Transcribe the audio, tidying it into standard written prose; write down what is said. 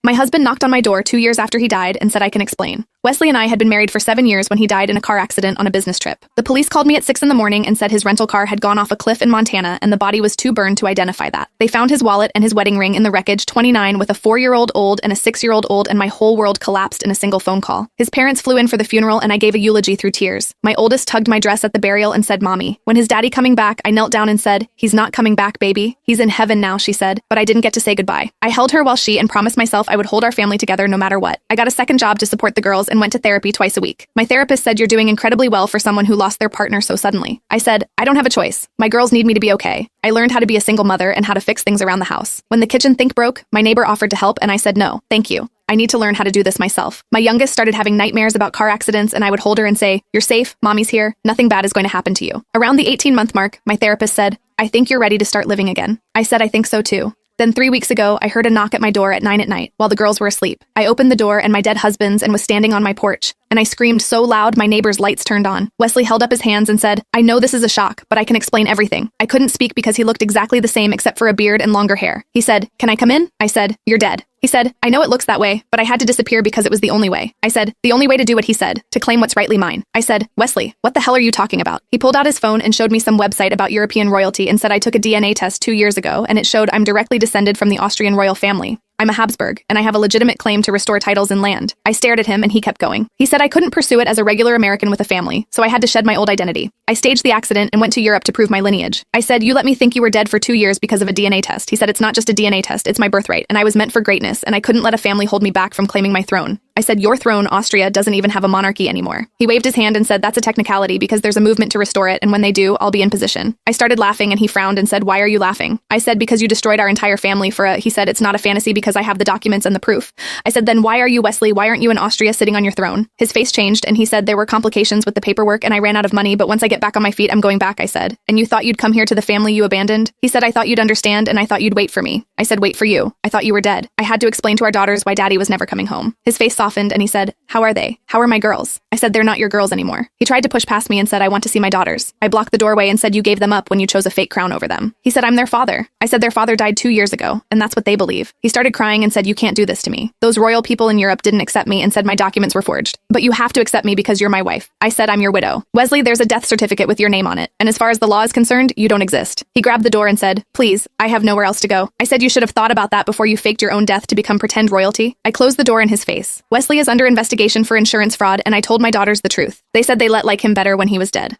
My husband knocked on my door 2 years after he died and said I can explain. Wesley and I had been married for 7 years when he died in a car accident on a business trip. The police called me at 6 in the morning and said his rental car had gone off a cliff in Montana and the body was too burned to identify that. They found his wallet and his wedding ring in the wreckage, 29, with a 4-year-old old and a 6-year-old old, and my whole world collapsed in a single phone call. His parents flew in for the funeral and I gave a eulogy through tears. My oldest tugged my dress at the burial and said, "Mommy." When his daddy coming back, I knelt down and said, "He's not coming back, baby. He's in heaven now," she said, but I didn't get to say goodbye. I held her while she and promised myself I would hold our family together no matter what. I got a second job to support the girls and went to therapy twice a week. My therapist said, "You're doing incredibly well for someone who lost their partner so suddenly." I said, "I don't have a choice. My girls need me to be okay." I learned how to be a single mother and how to fix things around the house. When the kitchen sink broke, my neighbor offered to help and I said no, thank you. I need to learn how to do this myself. My youngest started having nightmares about car accidents and I would hold her and say, "You're safe, mommy's here, nothing bad is going to happen to you." Around the 18-month mark, my therapist said, "I think you're ready to start living again." I said, "I think so too." Then 3 weeks ago, I heard a knock at my door at 9 at night while the girls were asleep. I opened the door and my dead husband's and was standing on my porch. And I screamed so loud my neighbor's lights turned on. Wesley held up his hands and said, "I know this is a shock, but I can explain everything." I couldn't speak because he looked exactly the same except for a beard and longer hair. He said, "Can I come in?" I said, "You're dead." He said, "I know it looks that way, but I had to disappear because it was the only way." I said, "The only way to do what he said, to claim what's rightly mine." I said, "Wesley, what the hell are you talking about?" He pulled out his phone and showed me some website about European royalty and said I took a DNA test 2 years ago and it showed I'm directly descended from the Austrian royal family. I'm a Habsburg, and I have a legitimate claim to restore titles and land. I stared at him and he kept going. He said I couldn't pursue it as a regular American with a family, so I had to shed my old identity. I staged the accident and went to Europe to prove my lineage. I said, "You let me think you were dead for 2 years because of a DNA test." He said, "It's not just a DNA test, it's my birthright, and I was meant for greatness, and I couldn't let a family hold me back from claiming my throne." I said, "Your throne, Austria, doesn't even have a monarchy anymore." He waved his hand and said, "That's a technicality because there's a movement to restore it, and when they do, I'll be in position." I started laughing and he frowned and said, "Why are you laughing?" I said, "Because you destroyed our entire family for a..." He said, "It's not a fantasy because I have the documents and the proof." I said, "Then why are you, Wesley? Why aren't you in Austria sitting on your throne?" His face changed and he said, "There were complications with the paperwork and I ran out of money, but once I get back on my feet, I'm going back," I said. "And you thought you'd come here to the family you abandoned?" He said, "I thought you'd understand and I thought you'd wait for me." I said, "Wait for you. I thought you were dead." I had to explain to our daughters why daddy was never coming home. His face softened and he said, "How are they? How are my girls?" I said, "They're not your girls anymore." He tried to push past me and said, "I want to see my daughters." I blocked the doorway and said, "You gave them up when you chose a fake crown over them." He said, "I'm their father." I said, "Their father died 2 years ago, and that's what they believe." He started crying and said, "You can't do this to me. Those royal people in Europe didn't accept me and said my documents were forged. But you have to accept me because you're my wife." I said, "I'm your widow. Wesley, there's a death certificate with your name on it, and as far as the law is concerned, you don't exist." He grabbed the door and said, "Please, I have nowhere else to go." I said, "You should have thought about that before you faked your own death to become pretend royalty." I closed the door in his face. Wesley is under investigation for insurance fraud, and I told my daughters the truth. They said they let like him better when he was dead.